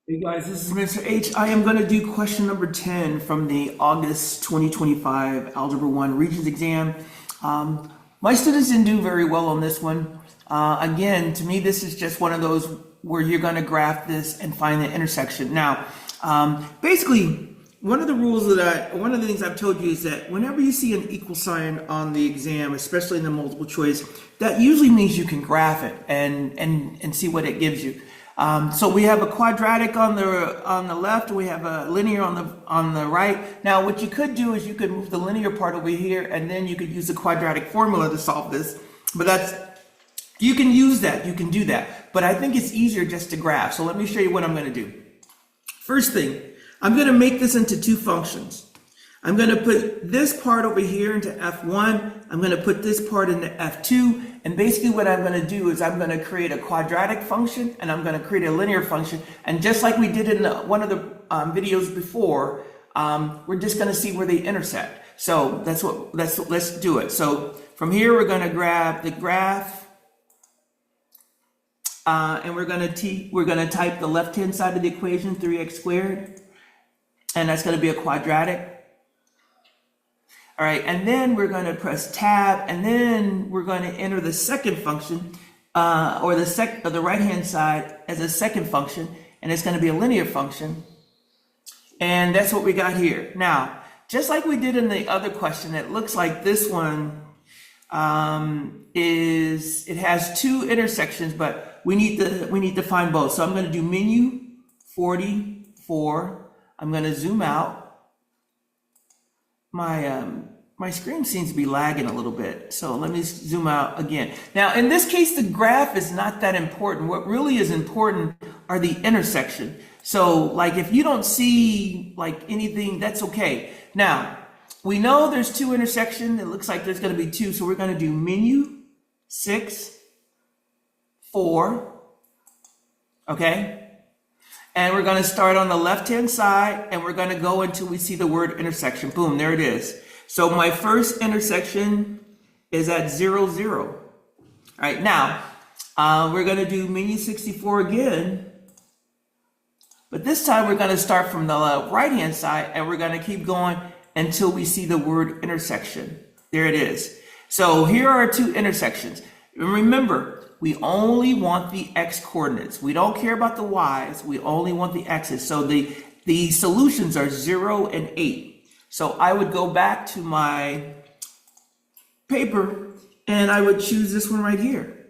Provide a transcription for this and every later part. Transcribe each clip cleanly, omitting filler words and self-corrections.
Hey guys, this is Mr. H. I am going to do question number 10 from the August 2025 Algebra 1 Regents exam. My students didn't do very well on this one. Again, to me, this is just one of those where you're going to graph this and find the intersection. Now, basically, one of the things I've told you is that whenever you see an equal sign on the exam, especially in the multiple choice, that usually means you can graph it and see what it gives you. So we have a quadratic on the left, we have a linear on the right. Now, what you could do is you could move the linear part over here, and then you could use the quadratic formula to solve this. But you can use that, you can do that. But I think it's easier just to graph. So let me show you what I'm going to do. First thing, I'm going to make this into two functions. I'm going to put this part over here into F1. I'm going to put this part into F2. And basically what I'm going to do is I'm going to create a quadratic function and I'm going to create a linear function. And just like we did in one of the videos before, we're just going to see where they intersect. So let's do it. So from here, we're going to grab the graph and we're going to type the left-hand side of the equation, 3x squared. And that's going to be a quadratic. All right, and then we're going to press tab, and then we're going to enter the second function, or the right-hand side as a second function, and it's going to be a linear function. And that's what we got here. Now, just like we did in the other question, it looks like this one it has two intersections, but we need to find both. So I'm going to do menu 44. I'm going to zoom out. My screen seems to be lagging a little bit, so let me zoom out again. Now, in this case, the graph is not that important. What really is important are the intersection. So, like, if you don't see, like, anything, that's okay. Now, we know there's two intersections. It looks like there's going to be two, so we're going to do menu 6, 4, okay? And we're going to start on the left-hand side, and we're going to go until we see the word intersection. Boom, there it is. So my first intersection is at 0, 0. All right, now, we're going to do menu 64 again. But this time, we're going to start from the right-hand side, and we're going to keep going until we see the word intersection. There it is. So here are our two intersections. Remember, we only want the x coordinates. We don't care about the y's. We only want the x's. So the solutions are 0 and 8. So I would go back to my paper and I would choose this one right here.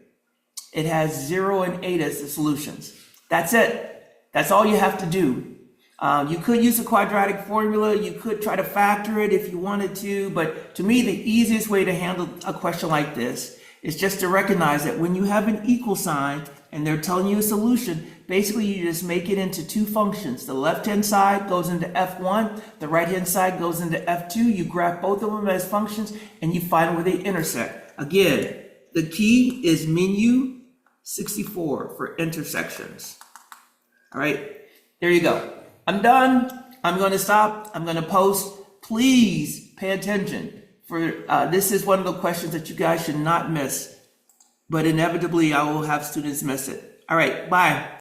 It has 0 and 8 as the solutions. That's it. That's all you have to do. You could use a quadratic formula. You could try to factor it if you wanted to. But to me, the easiest way to handle a question like this is just to recognize that when you have an equal sign and they're telling you a solution, basically you just make it into two functions. The left-hand side goes into F1, the right-hand side goes into F2. You graph both of them as functions and you find where they intersect. Again, the key is menu 64 for intersections. All right, there you go. I'm done. I'm going to stop. I'm going to post. Please pay attention. This is one of the questions that you guys should not miss, but inevitably I will have students miss it. All right, bye.